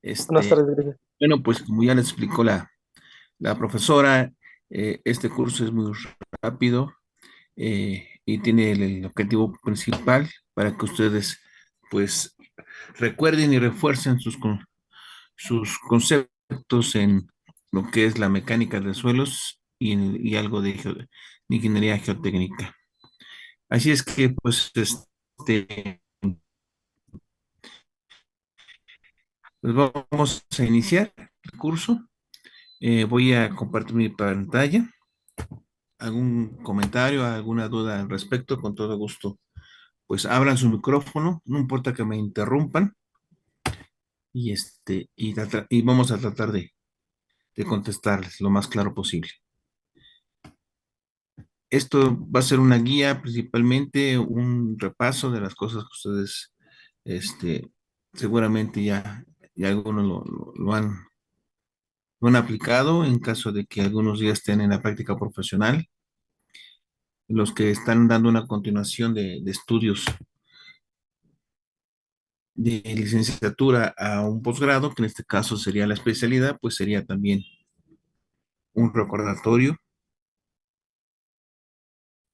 Buenas Este, tardes, Grecia. bueno, pues como ya le explicó la profesora, este curso es muy rápido y tiene el objetivo principal para que ustedes pues recuerden y refuercen sus conceptos en lo que es la mecánica de suelos y algo de ingeniería geotécnica. Así es que pues vamos a iniciar el curso. Voy a compartir mi pantalla. ¿Algún comentario, alguna duda al respecto? Con todo gusto. Pues abran su micrófono, no importa que me interrumpan y vamos a tratar de contestarles lo más claro posible. Esto va a ser una guía, principalmente un repaso de las cosas que ustedes este, seguramente ya algunos lo han aplicado en caso de que algunos ya estén en la práctica profesional. Los que están dando una continuación de estudios de licenciatura a un posgrado, que en este caso sería la especialidad, pues sería también un recordatorio.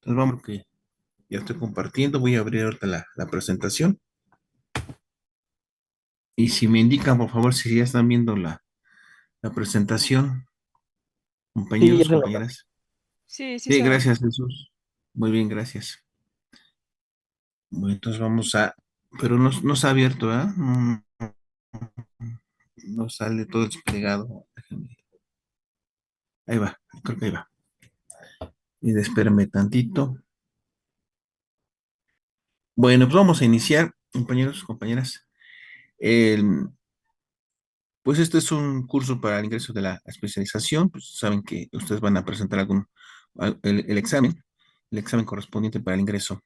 Entonces vamos, que ya estoy compartiendo, voy a abrir ahorita la presentación. Y si me indican, por favor, si ya están viendo la presentación, Sí, ya compañeros, se nota. compañeras. Sí, sí Sí, se ve. gracias, Jesús. Muy bien, gracias. Bueno, entonces vamos pero no se ha abierto, ¿verdad? No sale todo desplegado. Ahí va, creo que ahí va. Y espérame tantito. Bueno, pues vamos a iniciar, compañeros, compañeras. El- pues este es un curso para el ingreso de la especialización. Pues saben que ustedes van a presentar el examen correspondiente para el ingreso.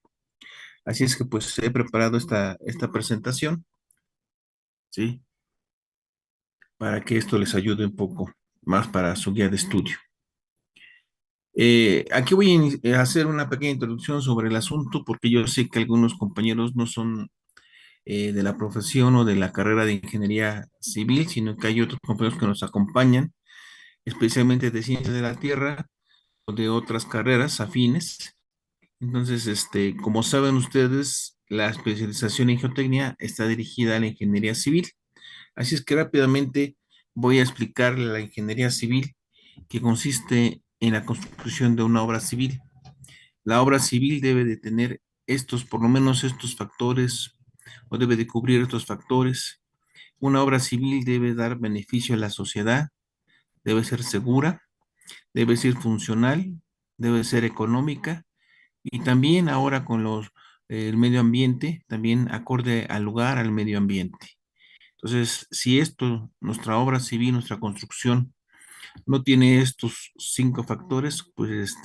Así es que pues he preparado esta presentación, ¿sí? Para que esto les ayude un poco más para su guía de estudio. Aquí voy a hacer una pequeña introducción sobre el asunto porque yo sé que algunos compañeros no son de la profesión o de la carrera de ingeniería civil, sino que hay otros compañeros que nos acompañan, especialmente de ciencias de la tierra o de otras carreras afines. Entonces, como saben ustedes, la especialización en geotecnia está dirigida a la ingeniería civil. Así es que rápidamente voy a explicar la ingeniería civil, que consiste en la construcción de una obra civil. La obra civil debe de tener por lo menos estos factores, o debe de cubrir estos factores. Una obra civil debe dar beneficio a la sociedad, debe ser segura, debe ser funcional, debe ser económica y también ahora con el medio ambiente, también acorde al lugar, al medio ambiente. Entonces, si nuestra obra civil, nuestra construcción, no tiene estos cinco factores, pues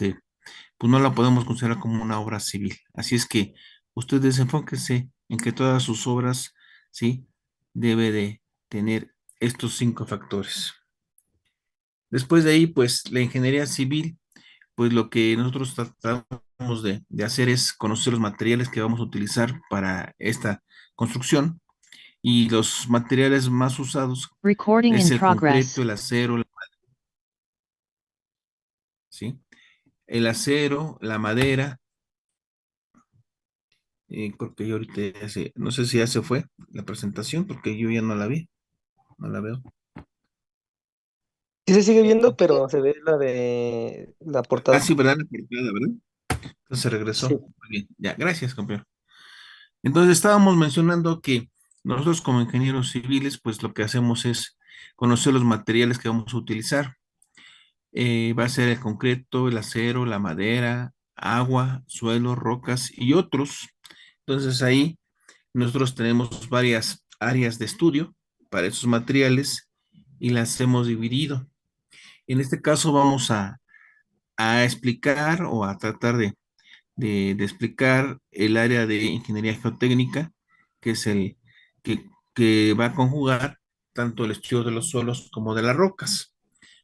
no la podemos considerar como una obra civil. Así es que ustedes enfóquense en que todas sus obras, ¿sí? Debe de tener estos cinco factores. Después de ahí, pues la ingeniería civil, pues lo que nosotros tratamos de hacer es conocer los materiales que vamos a utilizar para esta construcción y los materiales más usados Recording es in el concreto, progress. el acero, ¿sí? El acero, la madera, creo que yo ahorita no sé si ya se fue la presentación porque yo ya no la vi, no la veo. Sí se sigue viendo, pero se ve la de la Ah, portada. sí, ¿verdad? La portada, ¿verdad? Entonces regresó. Sí. Muy bien, ya, gracias, compañero. Entonces estábamos mencionando que nosotros como ingenieros civiles, pues lo que hacemos es conocer los materiales que vamos a utilizar. Va a ser el concreto, el acero, la madera, agua, suelo, rocas y otros. Entonces ahí nosotros tenemos varias áreas de estudio para esos materiales y las hemos dividido. En este caso vamos a explicar o a tratar de explicar el área de ingeniería geotécnica, que es que va a conjugar tanto el estudio de los suelos como de las rocas.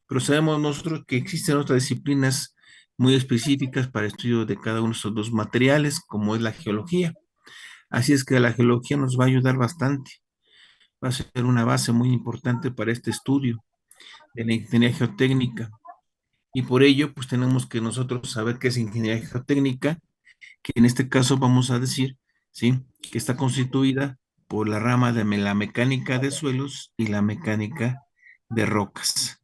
Pero sabemos nosotros que existen otras disciplinas muy específicas para estudio de cada uno de estos dos materiales, como es la geología. Así es que la geología nos va a ayudar bastante va a ser una base muy importante para este estudio de la ingeniería geotécnica. Y por ello, pues tenemos que nosotros saber qué es ingeniería geotécnica, que en este caso vamos a decir, ¿sí? Que está constituida por la rama de la mecánica de suelos y la mecánica de rocas.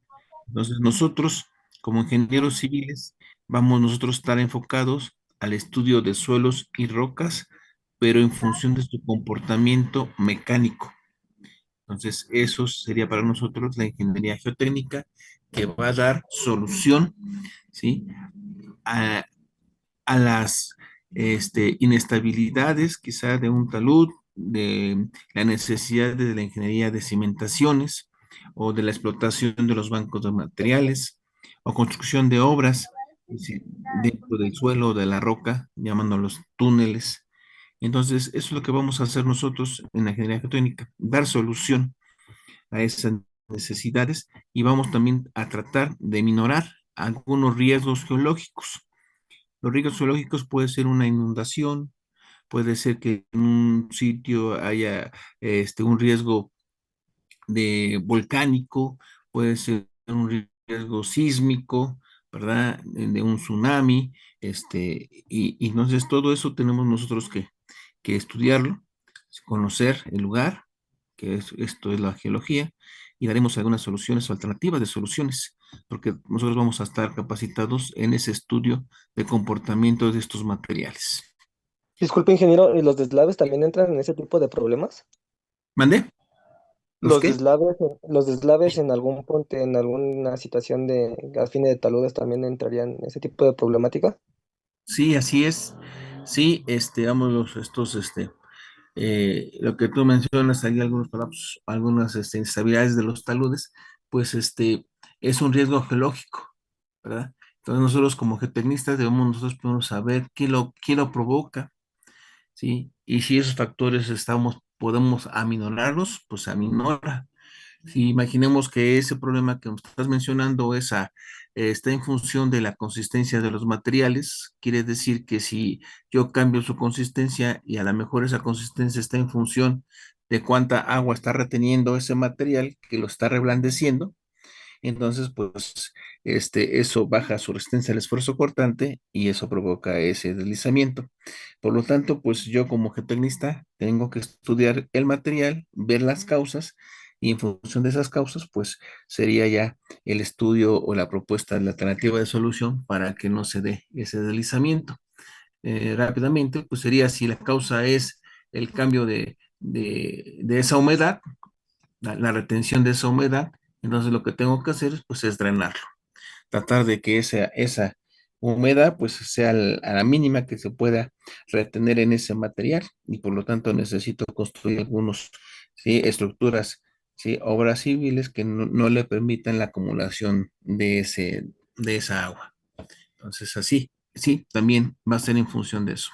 Entonces, nosotros, como ingenieros civiles, vamos nosotros a estar enfocados al estudio de suelos y rocas, pero en función de su comportamiento mecánico. Entonces, eso sería para nosotros la ingeniería geotécnica que va a dar solución, ¿sí? A, a las inestabilidades quizá de un talud, de la necesidad de la ingeniería de cimentaciones o de la explotación de los bancos de materiales o construcción de obras sí, dentro del suelo de la roca, llamándolos túneles. Entonces, eso es lo que vamos a hacer nosotros en la ingeniería geotécnica, dar solución a esas necesidades y vamos también a tratar de minorar algunos riesgos geológicos. Los riesgos geológicos puede ser una inundación, puede ser que en un sitio haya un riesgo de volcánico, puede ser un riesgo sísmico, ¿verdad? De un tsunami, y entonces todo eso tenemos nosotros que estudiarlo, conocer el lugar, esto es la geología, y daremos algunas soluciones o alternativas de soluciones, porque nosotros vamos a estar capacitados en ese estudio de comportamiento de estos materiales. Disculpe, ingeniero, ¿y los deslaves también entran en ese tipo de problemas? ¿Mande? ¿Los qué? Los deslaves en algún punto, en alguna situación de afine de taludes también entrarían en ese tipo de problemática. Sí, así es. Sí, vamos, lo que tú mencionas, hay algunos colapsos, algunas instabilidades de los taludes, pues es un riesgo geológico, ¿verdad? Entonces nosotros como geotecnistas debemos nosotros primero saber qué lo provoca, ¿sí? Y si esos factores podemos aminorarlos, pues aminora. Si imaginemos que ese problema que me estás mencionando está en función de la consistencia de los materiales, quiere decir que si yo cambio su consistencia y a lo mejor esa consistencia está en función de cuánta agua está reteniendo ese material que lo está reblandeciendo, entonces pues eso baja su resistencia al esfuerzo cortante y eso provoca ese deslizamiento. Por lo tanto, pues yo como geotecnista tengo que estudiar el material, ver las causas y en función de esas causas, pues sería ya el estudio o la propuesta de la alternativa de solución para que no se dé ese deslizamiento. Rápidamente, pues sería si la causa es el cambio de esa humedad, la retención de esa humedad, entonces lo que tengo que hacer pues es drenarlo, tratar de que esa humedad pues sea a la mínima que se pueda retener en ese material y por lo tanto necesito construir algunos, ¿sí? Estructuras, ¿sí? Obras civiles que no le permitan la acumulación de esa agua. Entonces así, sí, también va a ser en función de eso.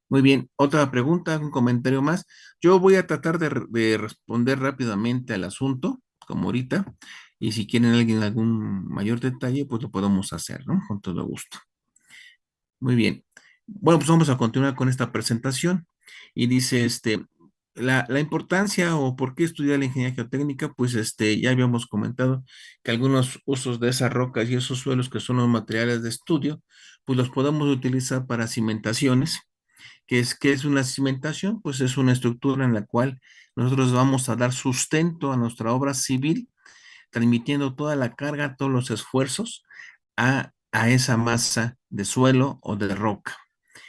Muy bien, otra pregunta, un comentario más. Yo voy a tratar de responder rápidamente al asunto, como ahorita, y si quieren alguien algún mayor detalle, pues lo podemos hacer, ¿no? Con todo gusto. Muy bien. Bueno, pues vamos a continuar con esta presentación. Y dice, la importancia o por qué estudiar la ingeniería geotécnica, pues ya habíamos comentado que algunos usos de esas rocas y esos suelos que son los materiales de estudio, pues los podemos utilizar para cimentaciones. ¿Qué es una cimentación? Pues es una estructura en la cual nosotros vamos a dar sustento a nuestra obra civil, transmitiendo toda la carga, todos los esfuerzos a esa masa de suelo o de roca.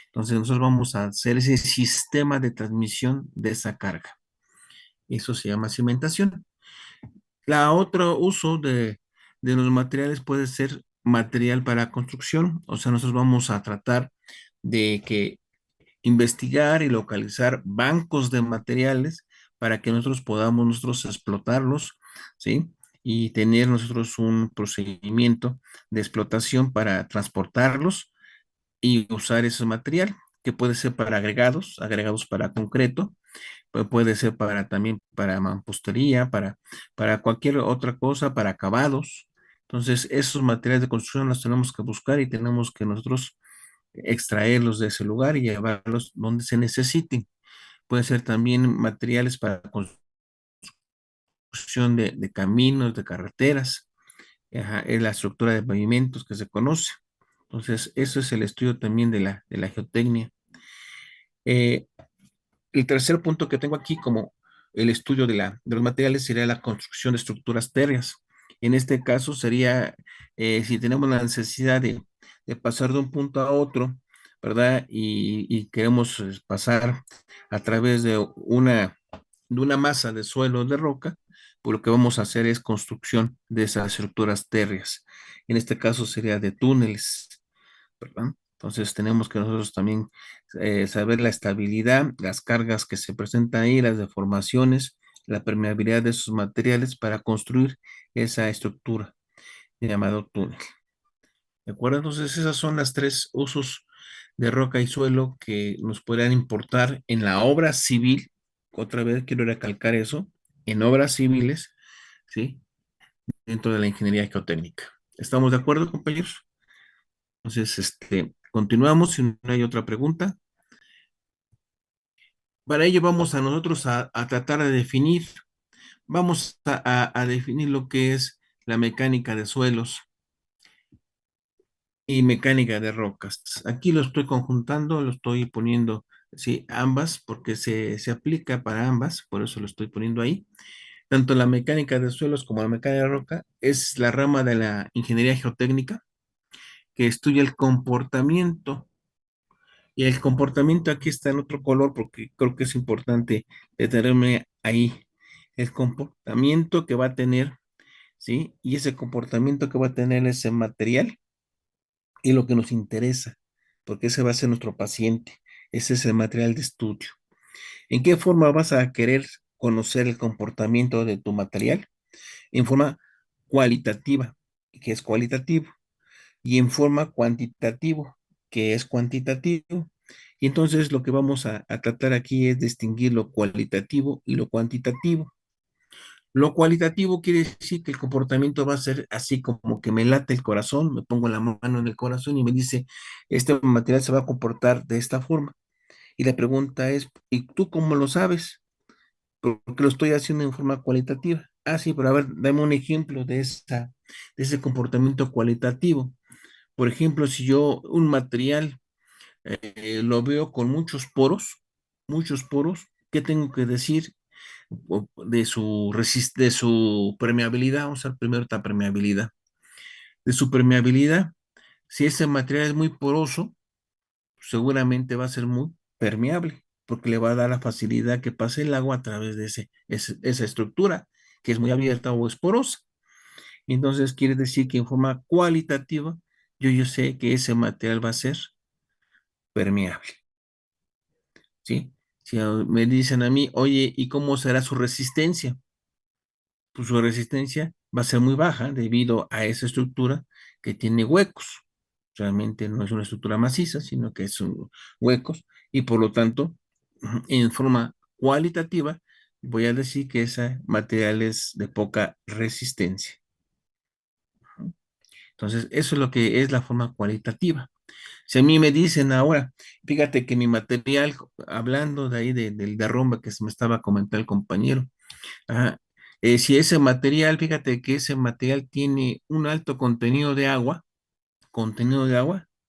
Entonces nosotros vamos a hacer ese sistema de transmisión de esa carga. Eso se llama cimentación. La otro uso de los materiales puede ser material para construcción, o sea, nosotros vamos a tratar de que investigar y localizar bancos de materiales para que nosotros podamos nosotros explotarlos, ¿sí? Y tener nosotros un procedimiento de explotación para transportarlos y usar ese material, que puede ser para agregados para concreto, puede ser también para mampostería, para cualquier otra cosa, para acabados. Entonces, esos materiales de construcción los tenemos que buscar y tenemos que nosotros extraerlos de ese lugar y llevarlos donde se necesiten. Pueden ser también materiales para construir construcción de caminos, de carreteras, ajá, es la estructura de pavimentos que se conoce. Entonces, eso es el estudio también de la geotecnia. Eh, el tercer punto que tengo aquí como el estudio de los materiales sería la construcción de estructuras térreas. En este caso sería si tenemos la necesidad de pasar de un punto a otro, ¿verdad? Y queremos pasar a través de una masa de suelo de roca, pues lo que vamos a hacer es construcción de esas estructuras térreas. En este caso sería de túneles, ¿verdad? Entonces tenemos que nosotros también saber la estabilidad, las cargas que se presentan ahí, las deformaciones, la permeabilidad de esos materiales para construir esa estructura llamado túnel. ¿De acuerdo? Entonces esas son las tres usos de roca y suelo que nos podrían importar en la obra civil. Otra vez quiero recalcar eso, en obras civiles, ¿sí? Dentro de la ingeniería geotécnica. ¿Estamos de acuerdo, compañeros? Entonces, continuamos si no hay otra pregunta. Para ello vamos a nosotros a tratar de definir, vamos a definir lo que es la mecánica de suelos y mecánica de rocas. Aquí lo estoy conjuntando, lo estoy poniendo, sí, ambas, porque se aplica para ambas, por eso lo estoy poniendo ahí. Tanto la mecánica de suelos como la mecánica de roca es la rama de la ingeniería geotécnica que estudia el comportamiento. Y el comportamiento aquí está en otro color porque creo que es importante detenerme ahí. El comportamiento que va a tener, ¿sí? Y ese comportamiento que va a tener ese material y lo que nos interesa, porque ese va a ser nuestro paciente. Ese es el material de estudio. ¿En qué forma vas a querer conocer el comportamiento de tu material? En forma cualitativa, que es cualitativo, y en forma cuantitativo, que es cuantitativo. Y entonces lo que vamos a tratar aquí es distinguir lo cualitativo y lo cuantitativo. Lo cualitativo quiere decir que el comportamiento va a ser así como que me late el corazón, me pongo la mano en el corazón y me dice, este material se va a comportar de esta forma. Y la pregunta es, ¿y tú cómo lo sabes? Porque lo estoy haciendo en forma cualitativa. Ah, sí, pero a ver, dame un ejemplo de ese comportamiento cualitativo. Por ejemplo, si yo un material lo veo con muchos poros, ¿qué tengo que decir de de su permeabilidad? Vamos a ver primero esta permeabilidad. De su permeabilidad, si ese material es muy poroso, seguramente va a ser muy permeable, porque le va a dar la facilidad que pase el agua a través de esa estructura, que es muy abierta o es porosa. Entonces, quiere decir que en forma cualitativa, yo sé que ese material va a ser permeable. ¿Sí? Si me dicen a mí, oye, ¿y cómo será su resistencia? Pues su resistencia va a ser muy baja debido a esa estructura que tiene huecos. Realmente no es una estructura maciza, sino que son huecos y por lo tanto, en forma cualitativa, voy a decir que ese material es de poca resistencia. Entonces, eso es lo que es la forma cualitativa. Si a mí me dicen ahora, fíjate que mi material, hablando de ahí del derrumbe que se me estaba comentando el compañero, ajá, si ese material, fíjate que ese material tiene un alto contenido de agua,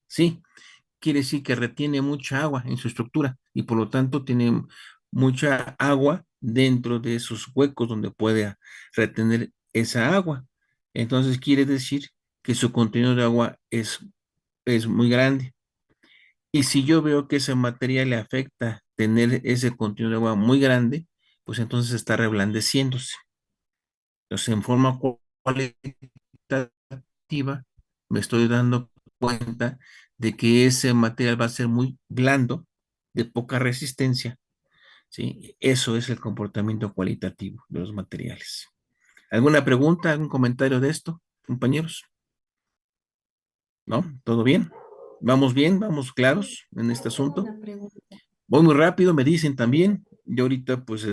sí, quiere decir que retiene mucha agua en su estructura y por lo tanto tiene mucha agua dentro de esos huecos donde puede retener esa agua. Entonces quiere decir que su contenido de agua es muy grande. Y si yo veo que ese material le afecta tener ese contenido de agua muy grande, pues entonces está reblandeciéndose. Entonces, en forma cualitativa, me estoy dando cuenta de que ese material va a ser muy blando, de poca resistencia, ¿sí? Eso es el comportamiento cualitativo de los materiales. ¿Alguna pregunta, algún comentario de esto, compañeros? ¿No? ¿Todo bien? ¿Vamos bien? ¿Vamos Sí, claros en este tengo asunto? una pregunta. Voy muy rápido, me dicen también. Yo ahorita, pues,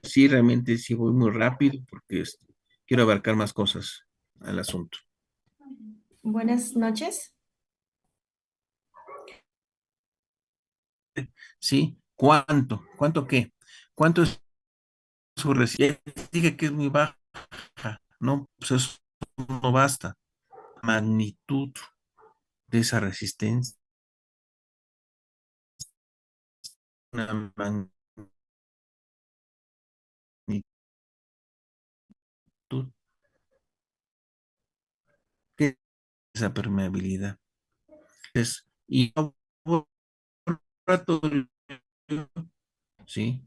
sí, realmente sí voy muy rápido porque quiero abarcar más cosas al asunto. Buenas noches. ¿Sí? ¿Cuánto? ¿Cuánto qué? ¿Cuánto es su resistencia. Dije que es muy baja, no, pues eso no basta. Magnitud de esa resistencia, una magnitud que es esa permeabilidad. Y laboratorio, ¿sí?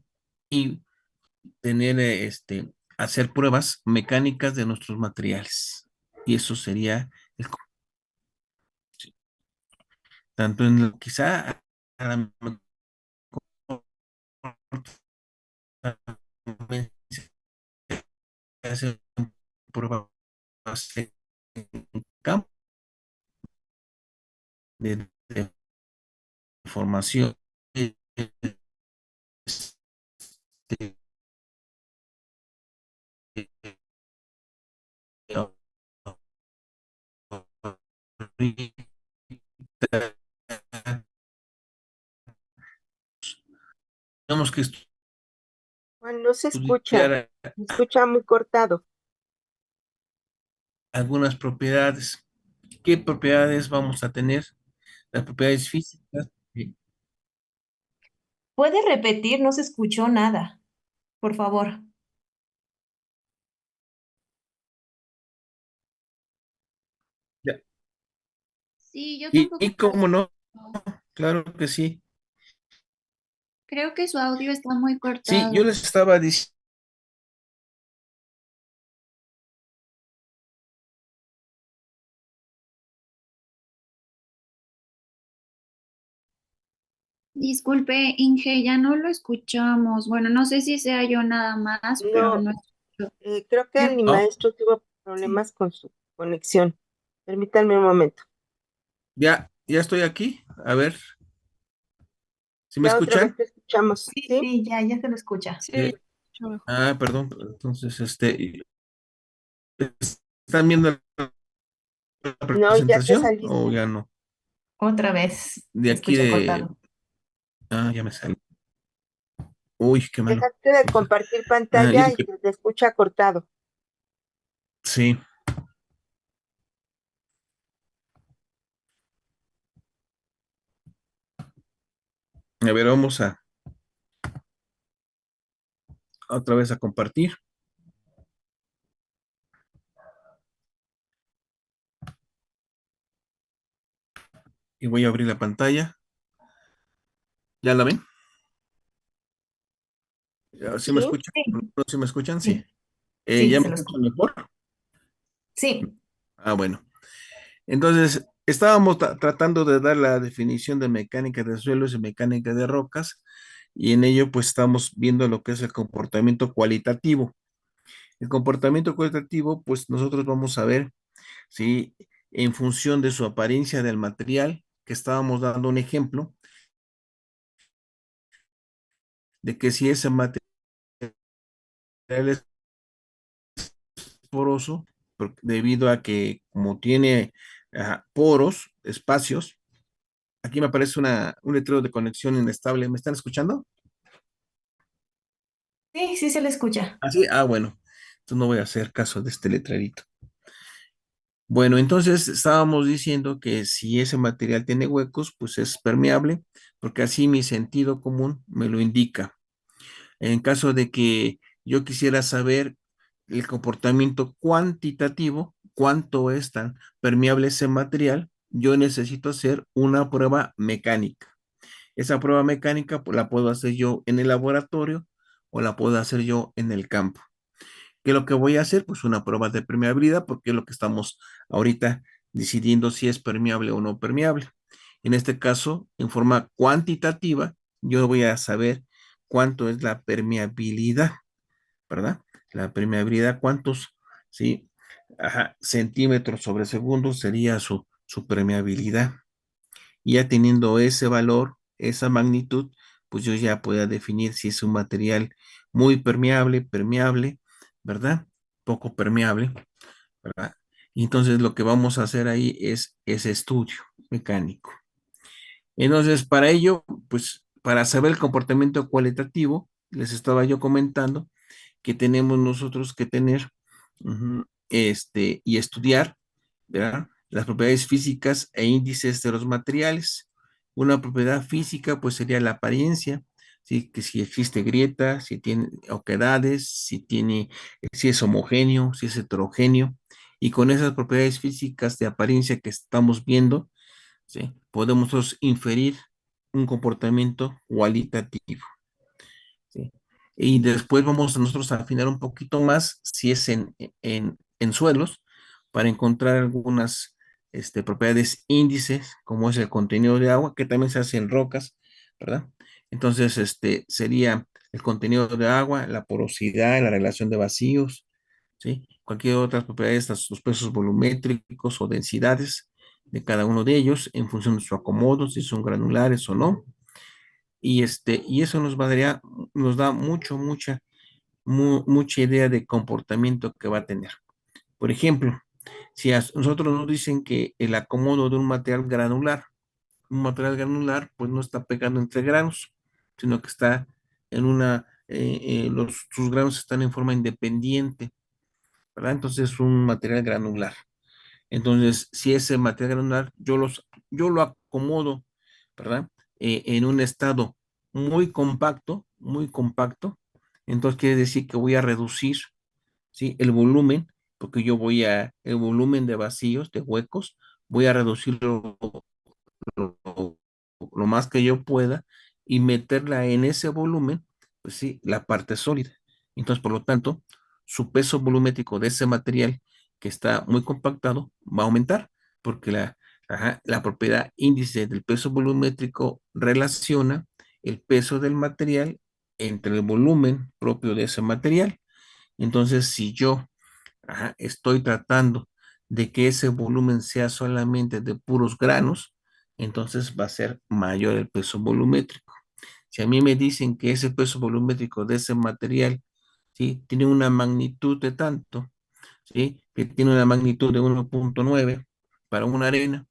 Y tener, hacer pruebas mecánicas de nuestros materiales. Y eso sería el, sí, tanto en lo, quizá a la mejor también se hacen pruebas en campo de formación este, tenemos que Juan, no estudiar se escucha muy cortado. algunas propiedades. ¿Qué propiedades vamos a tener? Las propiedades físicas. ¿Sí? ¿Puede repetir? No se escuchó nada, por favor. Ya. Sí, yo Y tampoco lo cómo no, escucho. claro que sí. Creo que su audio está muy Sí, yo cortado. les estaba diciendo, Disculpe, Inge, ya no lo escuchamos. Bueno, no sé si sea yo nada más, pero No, no escucho. creo que mi oh, maestro tuvo Sí. problemas con su conexión. Permítanme un momento. ya estoy aquí. A ver, ¿si me Ya otra vez escuchan? te escuchamos, Sí, ¿sí? sí, ya se lo escucha. Sí. Perdón, entonces, ¿están viendo la No, ya te presentación o saliste. ya no? Otra vez De se aquí escucha de, cortado. ya me salí. Uy, qué malo. Dejaste de compartir Yo pantalla creo y que se te escucha cortado. sí. A ver, vamos a otra vez a compartir y voy a abrir la pantalla. ¿Ya la ven? ¿Sí me ¿Sí? escuchan? Sí, ¿No, sí me escuchan? Sí. sí, sí, ¿Ya me se lo escuchan escucha. mejor? Sí, Bueno. Entonces, estábamos tratando de dar la definición de mecánica de suelos y mecánica de rocas, y en ello pues estamos viendo lo que es el comportamiento cualitativo. El comportamiento cualitativo, pues nosotros vamos a ver, ¿sí? En función de su apariencia del material, que estábamos dando un ejemplo, de que si ese material es poroso, debido a que como tiene poros, espacios, aquí me aparece un letrero de conexión inestable. ¿Me están escuchando? sí se lo escucha. ¿Ah, sí? Bueno. Entonces no voy a hacer caso de este letrerito. Bueno, entonces estábamos diciendo que si ese material tiene huecos, pues es permeable, porque así mi sentido común me lo indica. En caso de que yo quisiera saber el comportamiento cuantitativo, cuánto es tan permeable ese material, yo necesito hacer una prueba mecánica. Esa prueba mecánica pues, la puedo hacer yo en el laboratorio o la puedo hacer yo en el campo. ¿Qué es lo que voy a hacer? Pues una prueba de permeabilidad, porque es lo que estamos ahorita decidiendo si es permeable o no permeable. En este caso, en forma cuantitativa, yo voy a saber cuánto es la permeabilidad, ¿verdad? La permeabilidad, cuántos, ¿sí? Ajá, centímetros sobre segundo sería su permeabilidad. Y ya teniendo ese valor, esa magnitud, pues yo ya pueda definir si es un material muy permeable, permeable, ¿verdad? Poco permeable, ¿verdad? Y entonces lo que vamos a hacer ahí es ese estudio mecánico. Entonces, para ello, pues para saber el comportamiento cualitativo, les estaba yo comentando que tenemos nosotros que tener y estudiar, ¿verdad? Las propiedades físicas e índices de los materiales. Una propiedad física, pues sería la apariencia, ¿sí? Que si existe grieta, si tiene oquedades, si es homogéneo, si es heterogéneo. Y con esas propiedades físicas de apariencia que estamos viendo, ¿sí? Podemos nosotros inferir un comportamiento cualitativo, ¿sí? Y después vamos a nosotros a afinar un poquito más si es en suelos para encontrar algunas propiedades índices, como es el contenido de agua, que también se hace en rocas, ¿verdad? Entonces, sería el contenido de agua, la porosidad, la relación de vacíos, ¿sí? Cualquier otra propiedades, los pesos volumétricos o densidades de cada uno de ellos en función de su acomodo, si son granulares o no. Y eso nos da mucha idea de comportamiento que va a tener. Por ejemplo, si a nosotros nos dicen que el acomodo de un material granular, pues no está pegando entre granos, sino que está sus granos están en forma independiente, ¿verdad? Entonces es un material granular. Entonces, si ese material granular yo lo acomodo, ¿verdad? En un estado muy compacto, entonces quiere decir que voy a reducir, ¿sí? El volumen, porque el volumen de vacíos, de huecos, voy a reducirlo lo, lo más que yo pueda y meterla en ese volumen, pues sí, la parte sólida. Entonces, por lo tanto, su peso volumétrico de ese material que está muy compactado va a aumentar, porque la propiedad índice del peso volumétrico relaciona el peso del material entre el volumen propio de ese material. Entonces, si yo estoy tratando de que ese volumen sea solamente de puros granos, entonces va a ser mayor el peso volumétrico. Si a mí me dicen que ese peso volumétrico de ese material, ¿sí? Tiene una magnitud de tanto, ¿sí? Que tiene una magnitud de 1.9 para una arena,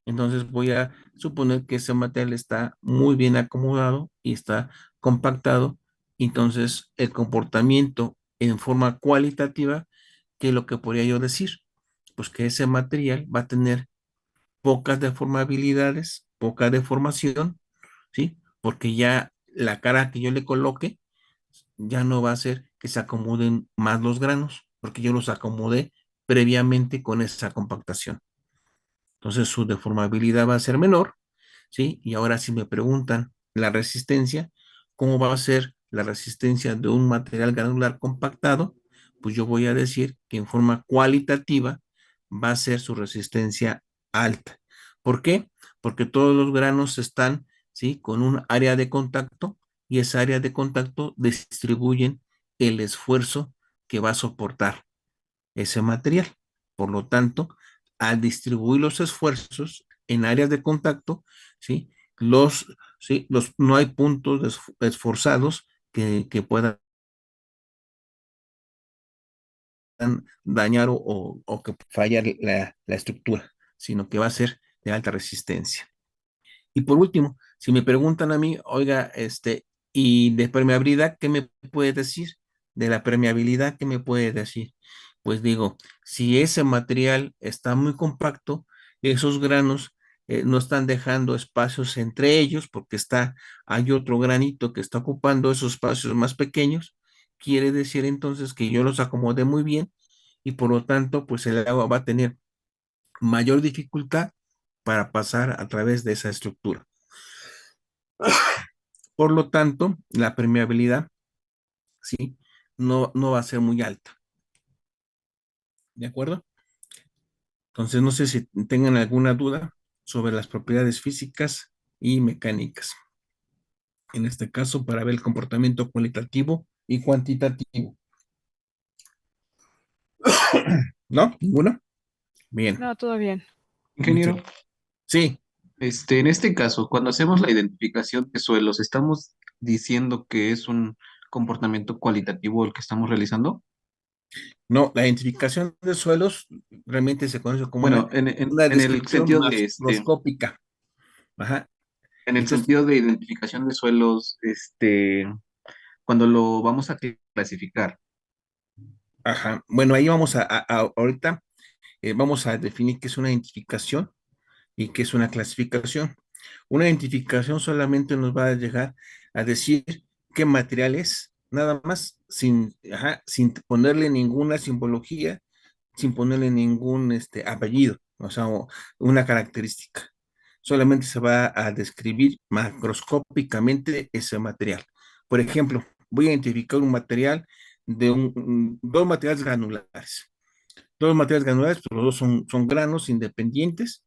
entonces voy a suponer que ese material está muy bien acomodado y está compactado. Entonces el comportamiento en forma cualitativa, ¿qué es lo que podría yo decir? Pues que ese material va a tener pocas deformabilidades, poca deformación, ¿sí? Porque ya la cara que yo le coloque ya no va a ser que se acomoden más los granos, porque yo los acomodé previamente con esa compactación. Entonces su deformabilidad va a ser menor, ¿sí? Y ahora si me preguntan la resistencia, ¿cómo va a ser la resistencia de un material granular compactado? Pues yo voy a decir que en forma cualitativa va a ser su resistencia alta. ¿Por qué? Porque todos los granos están, ¿sí? Con un área de contacto y esa área de contacto distribuyen el esfuerzo que va a soportar ese material. Por lo tanto, al distribuir los esfuerzos en áreas de contacto, ¿sí? No hay puntos esforzados que puedan dañar o que fallar la estructura, sino que va a ser de alta resistencia. Y por último, si me preguntan a mí, oiga, y de permeabilidad, ¿qué me puede decir? De la permeabilidad, ¿qué me puede decir? Pues digo, si ese material está muy compacto, esos granos no están dejando espacios entre ellos porque hay otro granito que está ocupando esos espacios más pequeños, quiere decir entonces que yo los acomodé muy bien y por lo tanto, pues el agua va a tener mayor dificultad para pasar a través de esa estructura. Por lo tanto, la permeabilidad, ¿sí? No va a ser muy alta. ¿De acuerdo? Entonces, no sé si tengan alguna duda sobre las propiedades físicas y mecánicas. En este caso, para ver el comportamiento cualitativo y cuantitativo. ¿No? ¿Ninguno? Bien. No, todo bien. Muchas- Ingeniero, Sí, en este caso, cuando hacemos la identificación de suelos, ¿estamos diciendo que es un comportamiento cualitativo el que estamos realizando? no, la identificación de suelos realmente se conoce como Bueno, una en el descripción sentido de macroscópica. Ajá. en el Entonces, sentido de identificación de suelos, cuando lo vamos a clasificar, Ajá. Bueno, ahí vamos ahorita vamos a definir qué es una identificación y qué es una clasificación. Una identificación solamente nos va a llegar a decir qué material es, nada más, sin ponerle ninguna simbología, sin ponerle ningún apellido, o sea, una característica. Solamente se va a describir macroscópicamente ese material. Por ejemplo, voy a identificar un material dos materiales granulares. Dos materiales granulares, pues los dos son granos independientes,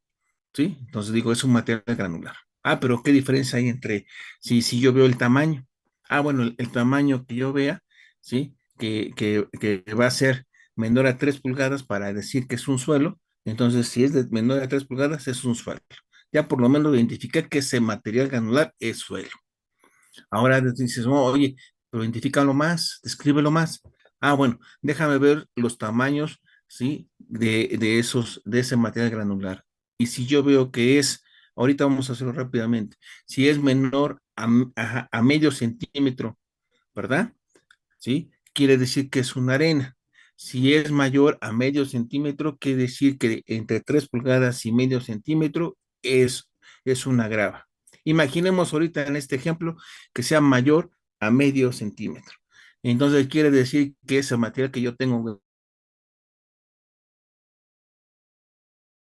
¿sí? Entonces digo, es un material granular. Ah, pero ¿qué diferencia hay entre si yo veo el tamaño? Ah, bueno, el tamaño que yo vea, ¿sí? Que va a ser menor a 3 pulgadas para decir que es un suelo. Entonces, si es de menor a 3 pulgadas, es un suelo. Ya por lo menos identificar que ese material granular es suelo. Ahora dices, "Oh, oye, pero identifícalo más, descríbelo más. Ah, bueno, déjame ver los tamaños, ¿sí? De ese material granular. Y si yo veo que es, ahorita vamos a hacerlo rápidamente, si es menor a medio centímetro, ¿verdad? ¿Sí? Quiere decir que es una arena. Si es mayor a medio centímetro, quiere decir que entre 3 pulgadas y medio centímetro es una grava. Imaginemos ahorita en este ejemplo que sea mayor a medio centímetro. Entonces quiere decir que ese material que yo tengo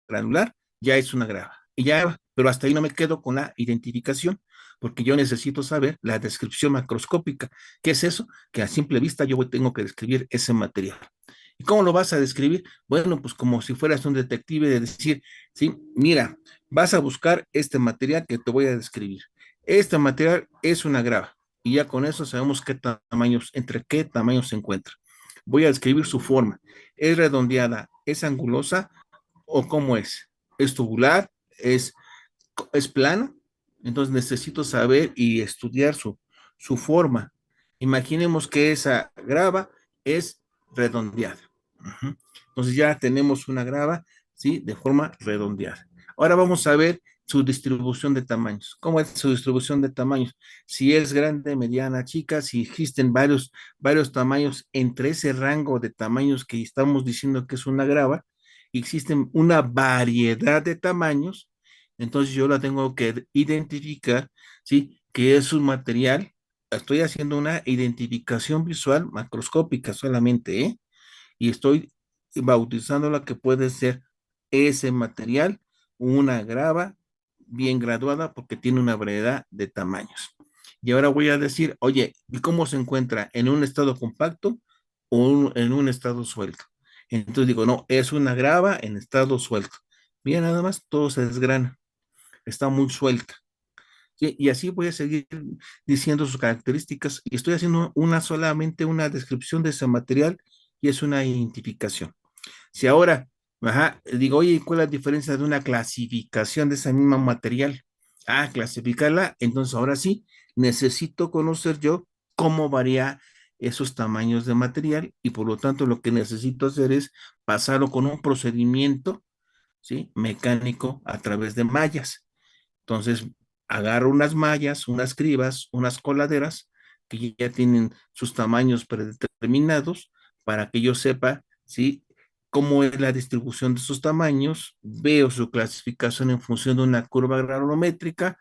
granular ya es una grava. Y ya, pero hasta ahí no me quedo con la identificación, porque yo necesito saber la descripción macroscópica. ¿Qué es eso? Que a simple vista yo tengo que describir ese material. ¿Y cómo lo vas a describir? Bueno, pues como si fueras un detective de decir, sí, mira, vas a buscar este material que te voy a describir. Este material es una grava y ya con eso sabemos qué tamaños, entre qué tamaños se encuentra. Voy a describir su forma. ¿Es redondeada? ¿Es angulosa? ¿O cómo es? ¿Es tubular? ¿Es plano? Entonces necesito saber y estudiar su forma. Imaginemos que esa grava es redondeada. Ujú. Entonces ya tenemos una grava, ¿sí? De forma redondeada. Ahora vamos a ver su distribución de tamaños. ¿Cómo es su distribución de tamaños? Si es grande, mediana, chica, si existen varios tamaños entre ese rango de tamaños que estamos diciendo que es una grava, existen una variedad de tamaños, entonces yo la tengo que identificar, ¿sí? Que es un material. Estoy haciendo una identificación visual macroscópica solamente, ¿eh? Y estoy bautizando la que puede ser ese material, una grava bien graduada porque tiene una variedad de tamaños. Y ahora voy a decir, oye, ¿y cómo se encuentra? ¿En un estado compacto o en un estado suelto? Entonces digo, no, es una grava en estado suelto. Mira, nada más, todo se desgrana, está muy suelta. ¿Sí? Y así voy a seguir diciendo sus características y estoy haciendo solamente una descripción de ese material y es una identificación. Si ahora, digo, oye, ¿cuál es la diferencia de una clasificación de ese mismo material? Ah, clasificarla, entonces ahora sí, necesito conocer yo cómo varía esos tamaños de material y por lo tanto lo que necesito hacer es pasarlo con un procedimiento, ¿sí? Mecánico a través de mallas. Entonces, agarro unas mallas, unas cribas, unas coladeras que ya tienen sus tamaños predeterminados para que yo sepa, ¿sí? Cómo es la distribución de sus tamaños, veo su clasificación en función de una curva granulométrica,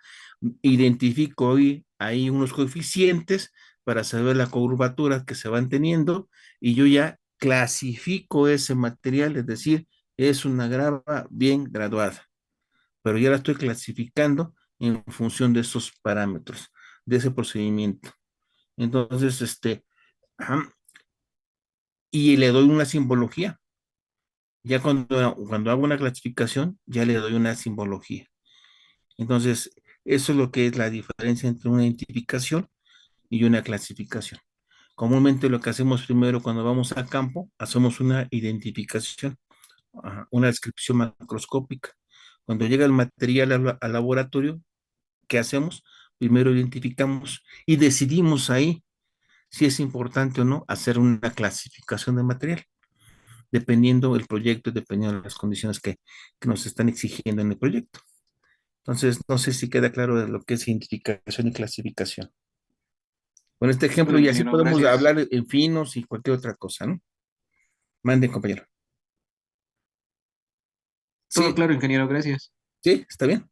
identifico ahí unos coeficientes para saber la curvatura que se van teniendo y yo ya clasifico ese material, es decir, es una grava bien graduada, pero ya la estoy clasificando en función de esos parámetros, de ese procedimiento. Entonces, ajá, y le doy una simbología. Ya cuando hago una clasificación, ya le doy una simbología. Entonces, eso es lo que es la diferencia entre una identificación y una clasificación. Comúnmente lo que hacemos primero cuando vamos al campo, hacemos una identificación, una descripción macroscópica. Cuando llega el material al laboratorio, ¿qué hacemos? Primero identificamos y decidimos ahí si es importante o no hacer una clasificación de material, dependiendo del proyecto y dependiendo de las condiciones que nos están exigiendo en el proyecto. Entonces, no sé si queda claro de lo que es identificación y clasificación. Con este Súper, ejemplo, y así ingeniero, podemos gracias. hablar en finos y cualquier otra cosa, ¿no? Mande, compañero. Todo Sí, claro, ingeniero, gracias. sí, está bien.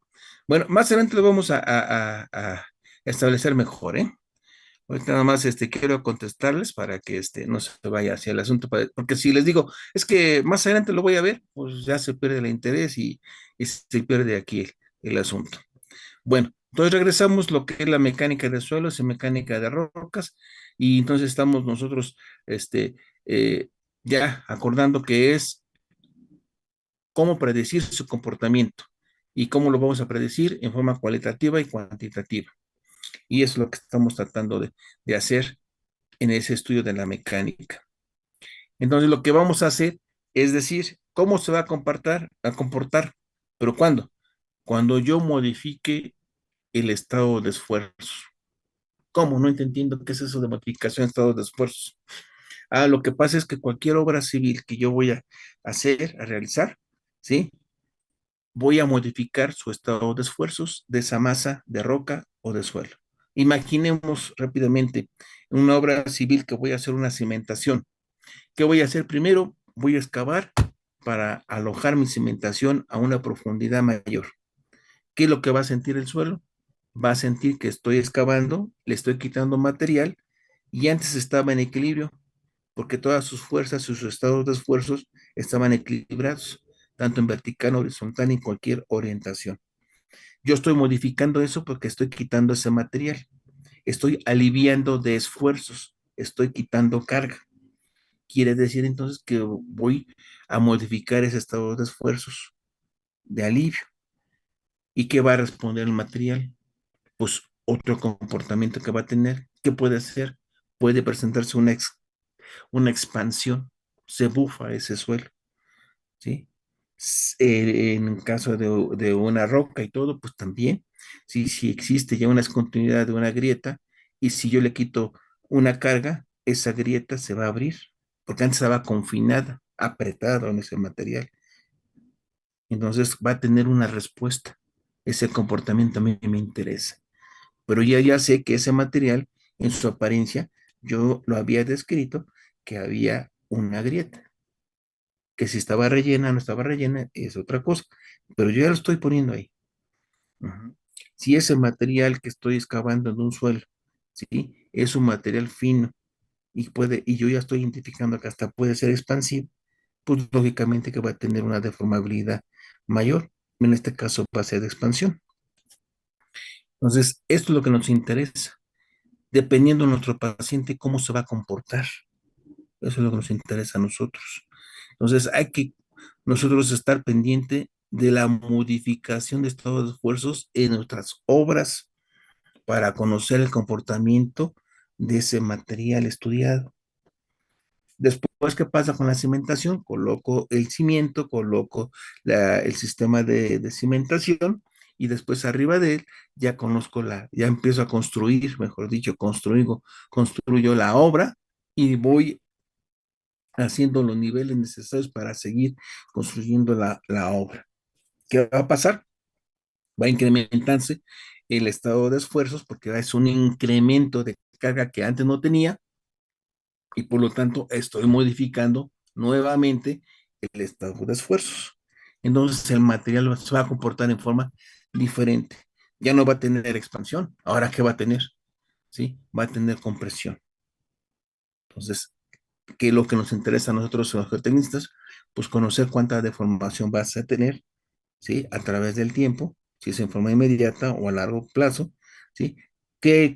Bueno, más adelante lo vamos a establecer mejor, ¿eh? Ahorita nada más quiero contestarles para que no se vaya hacia el asunto, porque si les digo, es que más adelante lo voy a ver, pues ya se pierde el interés y se pierde aquí el asunto. Bueno, entonces regresamos lo que es la mecánica de suelos y mecánica de rocas, y entonces estamos nosotros eh, ya acordando que es cómo predecir su comportamiento y cómo lo vamos a predecir en forma cualitativa y cuantitativa. Y eso es lo que estamos tratando de hacer en ese estudio de la mecánica. Entonces, lo que vamos a hacer es decir, cómo se va a comportar, pero ¿cuándo? Cuando yo modifique el estado de esfuerzo. ¿Cómo? No entiendo qué es eso de modificación de estado de esfuerzo. Lo que pasa es que cualquier obra civil que yo voy a hacer, a realizar, ¿sí? Voy a modificar su estado de esfuerzos de esa masa de roca o de suelo. Imaginemos rápidamente una obra civil que voy a hacer una cimentación. ¿Qué voy a hacer primero? Voy a excavar para alojar mi cimentación a una profundidad mayor. ¿Qué es lo que va a sentir el suelo? Va a sentir que estoy excavando, le estoy quitando material y antes estaba en equilibrio porque todas sus fuerzas, sus estados de esfuerzos estaban equilibrados, tanto en vertical, horizontal y en cualquier orientación. Yo estoy modificando eso porque estoy quitando ese material, estoy aliviando de esfuerzos, estoy quitando carga. Quiere decir entonces que voy a modificar ese estado de esfuerzos, de alivio. ¿Y qué va a responder el material? Pues otro comportamiento que va a tener. ¿Qué puede hacer? Puede presentarse una expansión, se bufa ese suelo, ¿sí? En caso de una roca y todo, pues también, ¿sí? Si existe ya una continuidad de una grieta y si yo le quito una carga, esa grieta se va a abrir, porque antes estaba confinada, apretada en ese material. Entonces va a tener una respuesta. Ese comportamiento a mí me interesa. Pero ya sé que ese material, en su apariencia, yo lo había descrito que había una grieta, que si estaba rellena o no estaba rellena es otra cosa, pero yo ya lo estoy poniendo ahí. Ujú. Si ese material que estoy excavando en un suelo, ¿sí? Es un material fino y yo ya estoy identificando que hasta puede ser expansivo, pues lógicamente que va a tener una deformabilidad mayor. En este caso va a ser de expansión. Entonces, esto es lo que nos interesa. Dependiendo de nuestro paciente, cómo se va a comportar. Eso es lo que nos interesa a nosotros. Entonces, hay que nosotros estar pendiente de la modificación de estados de esfuerzos en nuestras obras para conocer el comportamiento de ese material estudiado. Después, ¿qué pasa con la cimentación? Coloco el cimiento, coloco el sistema de cimentación y después arriba de él ya conozco ya empiezo a construir, mejor dicho, construyo la obra y voy haciendo los niveles necesarios para seguir construyendo la obra. ¿Qué va a pasar? Va a incrementarse el estado de esfuerzos porque es un incremento de carga que antes no tenía y por lo tanto estoy modificando nuevamente el estado de esfuerzos. Entonces el material se va a comportar en forma diferente. Ya no va a tener expansión. Ahora, ¿qué va a tener? ¿Sí? Va a tener compresión. Entonces, ¿qué es lo que nos interesa a nosotros los geotecnistas? Pues conocer cuánta deformación vas a tener, ¿sí? A través del tiempo, si es en forma inmediata o a largo plazo, ¿sí?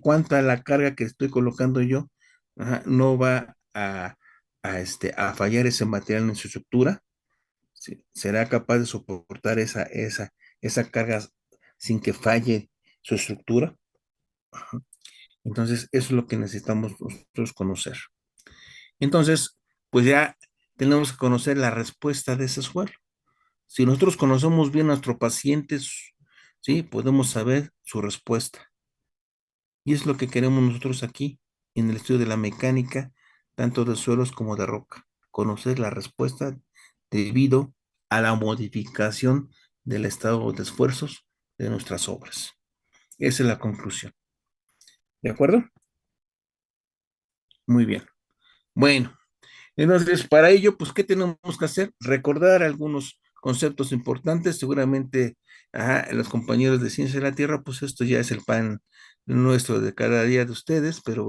Cuánta la carga que estoy colocando yo, ajá, no va a fallar ese material en su estructura, ¿sí? Será capaz de soportar esa carga sin que falle su estructura. Entonces, eso es lo que necesitamos nosotros conocer. Entonces, pues ya tenemos que conocer la respuesta de ese suelo. Si nosotros conocemos bien a nuestro paciente, sí, podemos saber su respuesta. Y es lo que queremos nosotros aquí, en el estudio de la mecánica, tanto de suelos como de roca. Conocer la respuesta debido a la modificación del estado de esfuerzos de nuestras obras. Esa es la conclusión. ¿De acuerdo? Muy bien. Bueno, Entonces, para ello, pues, ¿qué tenemos que hacer? Recordar algunos conceptos importantes. Seguramente, los compañeros de Ciencia de la Tierra, pues esto ya es el pan nuestro de cada día de ustedes, pero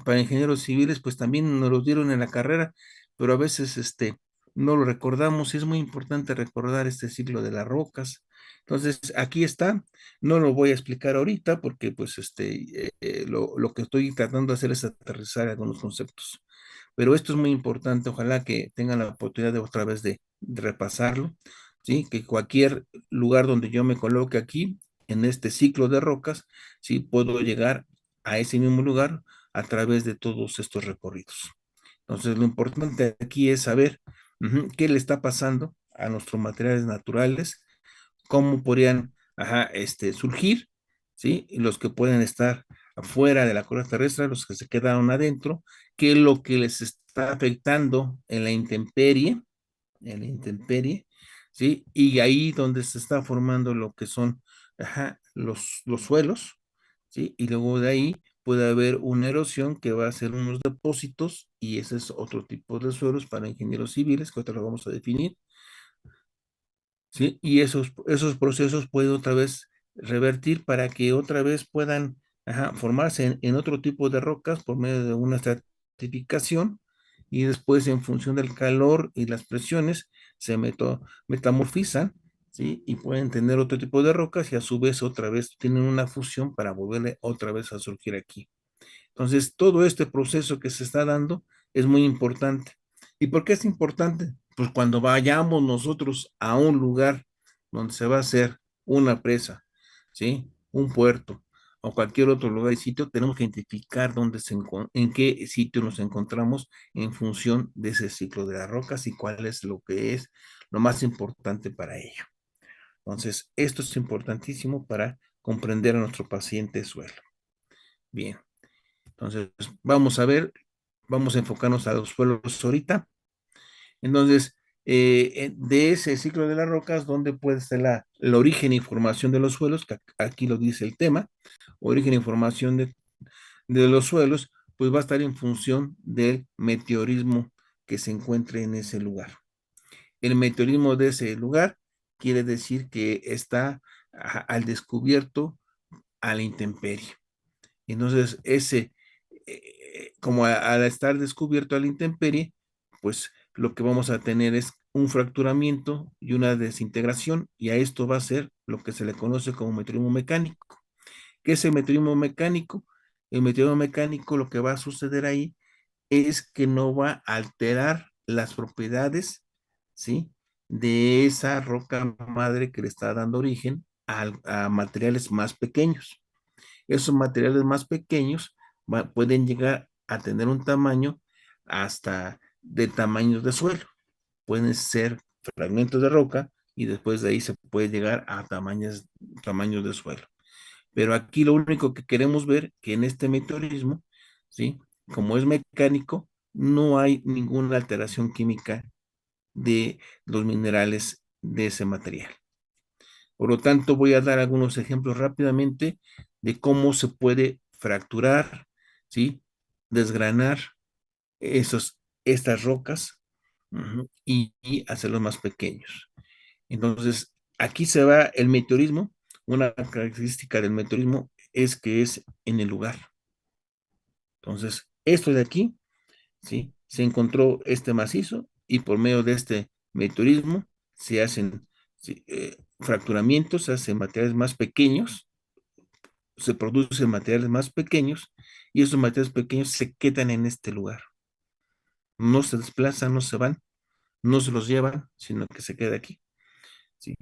para ingenieros civiles, pues también nos lo dieron en la carrera, pero a veces, no lo recordamos y es muy importante recordar este ciclo de las rocas. Entonces, aquí está. No lo voy a explicar ahorita porque, pues, lo que estoy tratando de hacer es aterrizar algunos conceptos. Pero esto es muy importante, ojalá que tengan la oportunidad de otra vez de repasarlo, ¿sí? Que cualquier lugar donde yo me coloque aquí, en este ciclo de rocas, sí puedo llegar a ese mismo lugar a través de todos estos recorridos. Entonces, lo importante aquí es saber qué le está pasando a nuestros materiales naturales, cómo podrían surgir, ¿sí? Y los que pueden estar afuera de la corteza terrestre, los que se quedaron adentro, qué es lo que les está afectando en la intemperie, ¿sí? Y ahí donde se está formando lo que son los suelos, ¿sí? Y luego de ahí puede haber una erosión que va a ser unos depósitos y ese es otro tipo de suelos para ingenieros civiles, que ahorita lo vamos a definir, ¿sí? Y esos procesos pueden otra vez revertir para que otra vez puedan formarse en otro tipo de rocas por medio de una estratificación y después en función del calor y las presiones se metamorfizan, ¿sí? Y pueden tener otro tipo de rocas y a su vez otra vez tienen una fusión para volverle otra vez a surgir aquí. Entonces, todo este proceso que se está dando es muy importante. ¿Y por qué es importante? Pues cuando vayamos nosotros a un lugar donde se va a hacer una presa, ¿sí? Un puerto o cualquier otro lugar y sitio, tenemos que identificar en qué sitio nos encontramos en función de ese ciclo de las rocas y cuál es lo que es lo más importante para ello. Entonces, esto es importantísimo para comprender a nuestro paciente suelo. Bien. Entonces, vamos a enfocarnos a los suelos ahorita. Entonces, de ese ciclo de las rocas, ¿dónde puede estar el origen e información de los suelos? Que aquí lo dice el tema, origen e información de los suelos, pues va a estar en función del meteorismo que se encuentre en ese lugar. El meteorismo de ese lugar quiere decir que está al descubierto, a la intemperie. Entonces, como al estar descubierto a la intemperie, pues lo que vamos a tener es un fracturamiento y una desintegración, y a esto va a ser lo que se le conoce como meteorismo mecánico. ¿Qué es el meteorismo mecánico? El meteorismo mecánico, lo que va a suceder ahí es que no va a alterar las propiedades, ¿sí? De esa roca madre que le está dando origen a materiales más pequeños. Esos materiales más pequeños pueden llegar a tener un tamaño hasta de tamaños de suelo. Pueden ser fragmentos de roca y después de ahí se puede llegar a tamaños de suelo. Pero aquí lo único que queremos ver que en este meteorismo, ¿sí? Como es mecánico, no hay ninguna alteración química de los minerales de ese material. Por lo tanto, voy a dar algunos ejemplos rápidamente de cómo se puede fracturar, ¿sí? Desgranar estas rocas y hacerlos más pequeños. Entonces, aquí se va el meteorismo. Una característica del meteorismo es que es en el lugar. Entonces, esto de aquí, ¿sí? Se encontró este macizo y por medio de este meteorismo se hacen, ¿sí? Fracturamientos, se hacen materiales más pequeños, se producen materiales más pequeños y esos materiales pequeños se quedan en este lugar. No se desplazan, no se van, no se los llevan, sino que se queda aquí, ¿sí?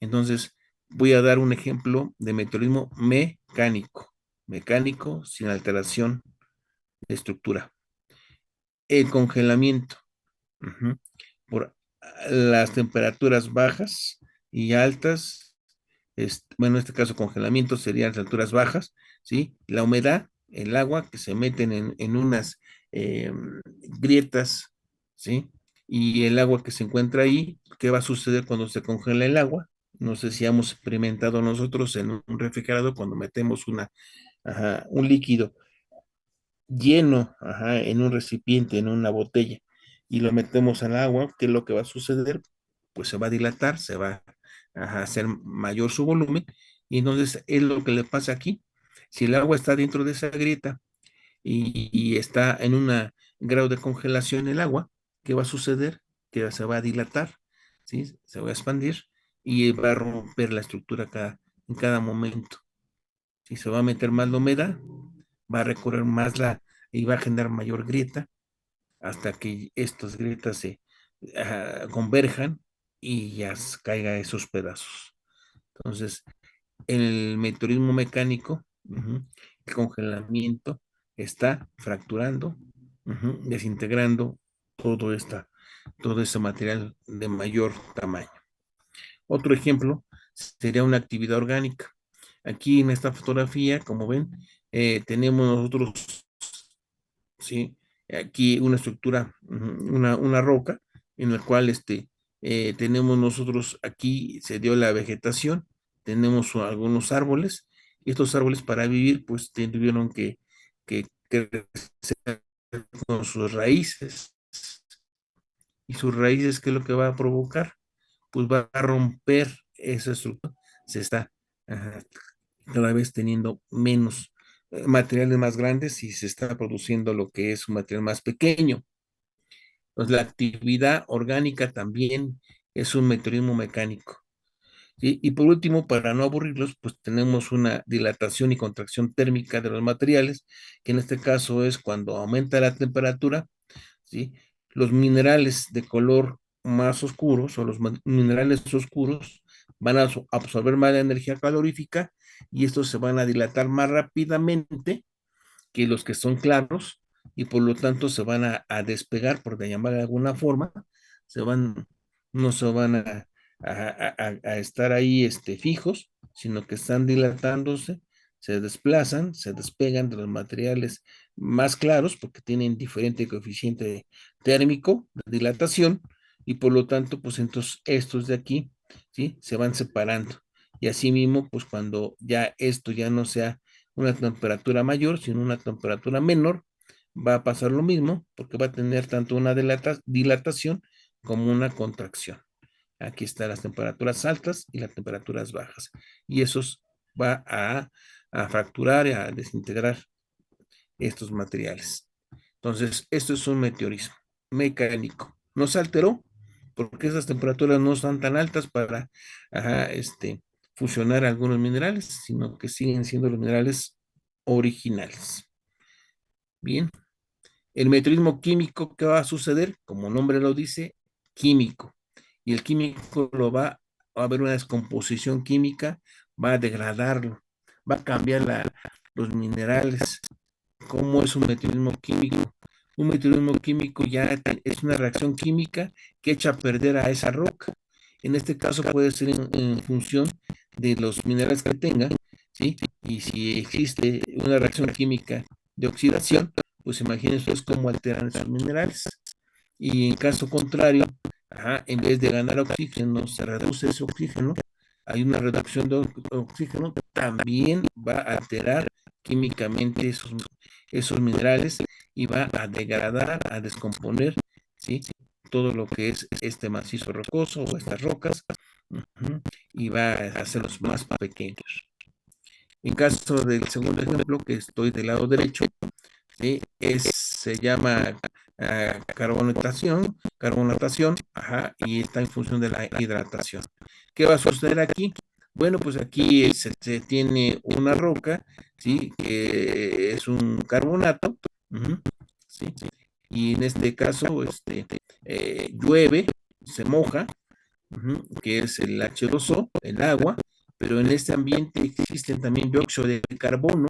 Entonces, voy a dar un ejemplo de meteorismo mecánico sin alteración de estructura. El congelamiento. Por las temperaturas bajas y altas, bueno, en este caso congelamiento serían las alturas bajas, ¿sí? La humedad, el agua que se meten en unas grietas, ¿sí? Y el agua que se encuentra ahí, ¿qué va a suceder cuando se congela el agua? No sé si hemos experimentado nosotros en un refrigerador cuando metemos un líquido lleno, ajá, en un recipiente, en una botella, y lo metemos al agua, ¿qué es lo que va a suceder? Pues se va a dilatar, se va a hacer mayor su volumen, y entonces es lo que le pasa aquí. Si el agua está dentro de esa grieta y está en un grado de congelación el agua, ¿qué va a suceder? Que se va a dilatar, ¿sí? Se va a expandir y va a romper la estructura en cada momento. Si se va a meter más la humedad, va a recorrer más y va a generar mayor grieta hasta que estas grietas se converjan y ya caiga esos pedazos. Entonces, el meteorismo mecánico, el congelamiento, está fracturando, desintegrando todo ese material de mayor tamaño. Otro ejemplo sería una actividad orgánica. Aquí en esta fotografía, como ven, tenemos nosotros, ¿sí? Aquí una estructura, una roca, en la cual tenemos nosotros, aquí se dio la vegetación, tenemos algunos árboles, y estos árboles para vivir, pues tuvieron que crecer con sus raíces, y sus raíces, ¿qué es lo que va a provocar? Pues va a romper esa estructura, se está ajá, cada vez teniendo menos materiales más grandes y se está produciendo lo que es un material más pequeño. Pues la actividad orgánica también es un meteorismo mecánico. ¿Sí? Y por último, para no aburrirlos, pues tenemos una dilatación y contracción térmica de los materiales, que en este caso es cuando aumenta la temperatura, ¿sí? Los minerales de color más oscuros o los minerales oscuros van a absorber más la energía calorífica y estos se van a dilatar más rápidamente que los que son claros y por lo tanto se van a despegar, por llamar de alguna forma, se van, no se van a estar ahí fijos, sino que están dilatándose, se desplazan, se despegan de los materiales más claros porque tienen diferente coeficiente térmico de dilatación y por lo tanto, pues entonces estos de aquí, ¿sí? Se van separando. Y así mismo, pues cuando ya esto ya no sea una temperatura mayor, sino una temperatura menor, va a pasar lo mismo, porque va a tener tanto una dilatación como una contracción. Aquí están las temperaturas altas y las temperaturas bajas. Y eso va a fracturar y a desintegrar estos materiales. Entonces, esto es un meteorismo mecánico. No se alteró porque esas temperaturas no están tan altas para ajá, fusionar algunos minerales, sino que siguen siendo los minerales originales. Bien, el meteorismo químico, ¿qué va a suceder? Como el nombre lo dice, químico. Y el químico va a haber una descomposición química, va a degradarlo, va a cambiar los minerales. ¿Cómo es un meteorismo químico? Un meteorismo químico ya es una reacción química que echa a perder a esa roca. En este caso puede ser en función de los minerales que tenga, ¿sí? Y si existe una reacción química de oxidación, pues imagínense cómo alteran esos minerales. Y en caso contrario, ajá, en vez de ganar oxígeno, se reduce ese oxígeno, hay una reducción de oxígeno, también va a alterar químicamente esos minerales y va a degradar, a descomponer, ¿sí? Todo lo que es este macizo rocoso o estas rocas, y va a hacerlos más pequeños. En caso del segundo ejemplo, que estoy del lado derecho, ¿sí? Se llama carbonatación, ajá, y está en función de la hidratación. ¿Qué va a suceder aquí? Bueno, pues aquí se tiene una roca, ¿sí? Que es un carbonato, ¿sí? Y en este caso, llueve, se moja, que es el H2O, el agua, pero en este ambiente existen también dióxido de carbono,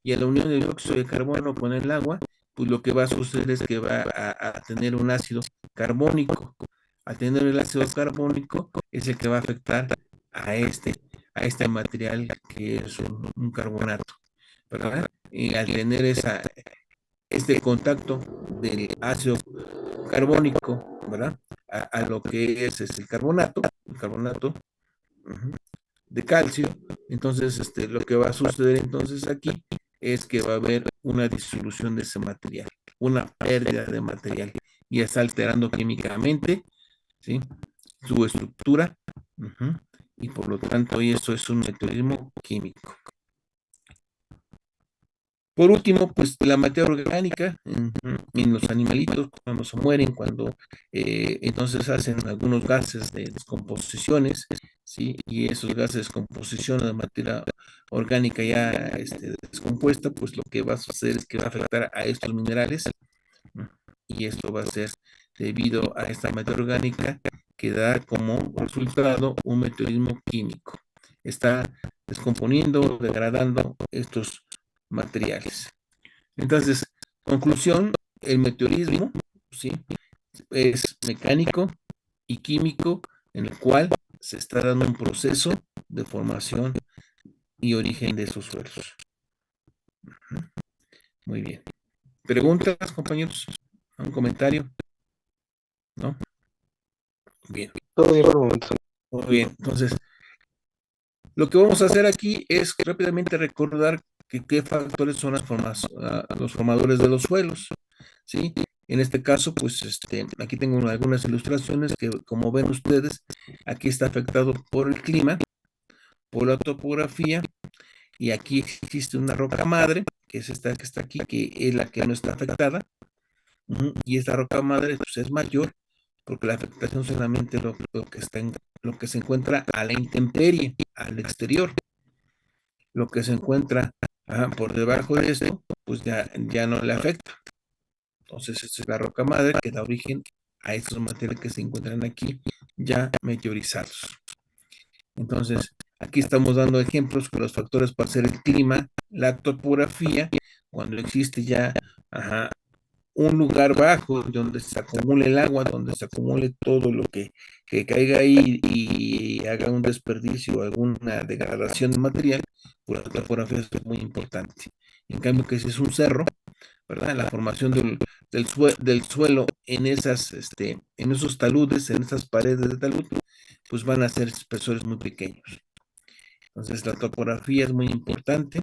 y a la unión del dióxido de carbono con el agua, pues lo que va a suceder es que va a tener un ácido carbónico. Al tener el ácido carbónico es el que va a afectar a este material que es un carbonato, ¿verdad? Y al tener este contacto del ácido carbónico, ¿verdad? A lo que es el carbonato de calcio, entonces lo que va a suceder entonces aquí es que va a haber una disolución de ese material, una pérdida de material, y está alterando químicamente, ¿sí?, su estructura, y por lo tanto eso es un meteorismo químico. Por último, pues la materia orgánica en los animalitos cuando se mueren, cuando entonces hacen algunos gases de descomposiciones, ¿sí? Y esos gases de descomposición de materia orgánica ya descompuesta, pues lo que va a suceder es que va a afectar a estos minerales, ¿no? Y esto va a ser debido a esta materia orgánica que da como resultado un meteorismo químico. Está descomponiendo, degradando estos materiales. Entonces, conclusión, el meteorismo, ¿sí?, es mecánico y químico en el cual se está dando un proceso de formación y origen de esos suelos. Muy bien. ¿Preguntas, compañeros? ¿Un comentario? ¿No? Bien. Todo bien por el momento. Muy bien. Entonces, lo que vamos a hacer aquí es rápidamente recordar qué factores son los formadores de los suelos, ¿sí? En este caso, pues aquí tengo algunas ilustraciones que, como ven ustedes, aquí está afectado por el clima, por la topografía, y aquí existe una roca madre, que es esta que está aquí, que es la que no está afectada, y esta roca madre pues, es mayor, porque la afectación solamente lo que se encuentra a la intemperie, al exterior. Lo que se encuentra por debajo de esto, pues ya no le afecta. Entonces, esta es la roca madre que da origen a estos materiales que se encuentran aquí ya meteorizados. Entonces, aquí estamos dando ejemplos con los factores para ser el clima, la topografía, cuando existe ya un lugar bajo donde se acumule el agua, donde se acumule todo lo que caiga ahí y haga un desperdicio o alguna degradación de material, pues la topografía es muy importante. En cambio, que si es un cerro, ¿verdad? La formación del suelo en esos taludes, en esas paredes de talud, pues van a ser espesores muy pequeños. Entonces, la topografía es muy importante.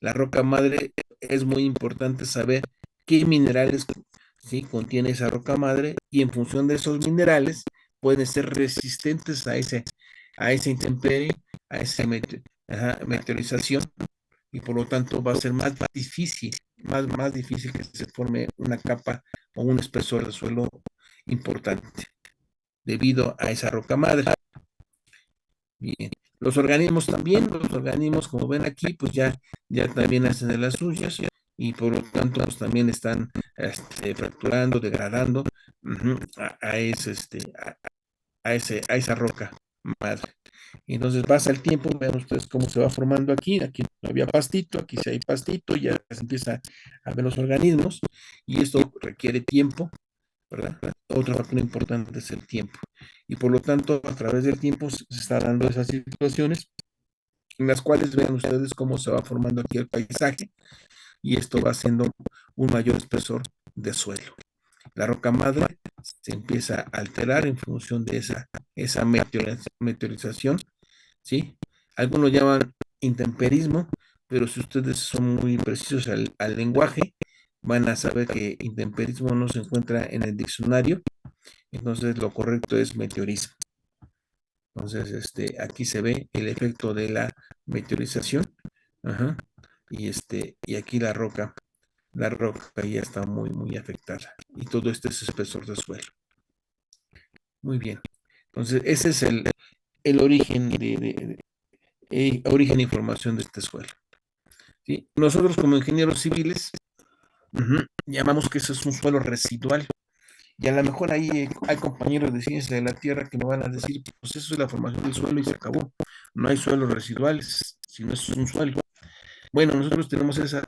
La roca madre es muy importante saber qué minerales, ¿sí?, contiene esa roca madre, y en función de esos minerales pueden ser resistentes a esa intemperie, a esa meteorización, y por lo tanto va a ser más difícil que se forme una capa o un espesor de suelo importante debido a esa roca madre. Bien. Los organismos, como ven aquí, pues ya también hacen de las suyas, y por lo tanto pues también están fracturando, degradando a esa roca madre. Y entonces pasa el tiempo, vean ustedes cómo se va formando aquí no había pastito, aquí sí hay pastito, ya se empieza a ver los organismos, y esto requiere tiempo, ¿verdad? Otro factor importante es el tiempo. Y por lo tanto, a través del tiempo se está dando esas situaciones en las cuales vean ustedes cómo se va formando aquí el paisaje, y esto va haciendo un mayor espesor de suelo. La roca madre se empieza a alterar en función de esa meteorización, ¿sí? Algunos llaman intemperismo, pero si ustedes son muy precisos al lenguaje, van a saber que intemperismo no se encuentra en el diccionario, entonces lo correcto es meteorismo. Entonces, aquí se ve el efecto de la meteorización, y aquí la roca ya está muy, muy afectada, y todo este es espesor de suelo. Muy bien. Entonces, ese es el origen origen e información de este suelo, ¿sí? Nosotros como ingenieros civiles llamamos que ese es un suelo residual, y a lo mejor ahí hay compañeros de ciencia de la tierra que me van a decir, pues eso es la formación del suelo y se acabó. No hay suelos residuales, sino es un suelo. Bueno, nosotros tenemos esa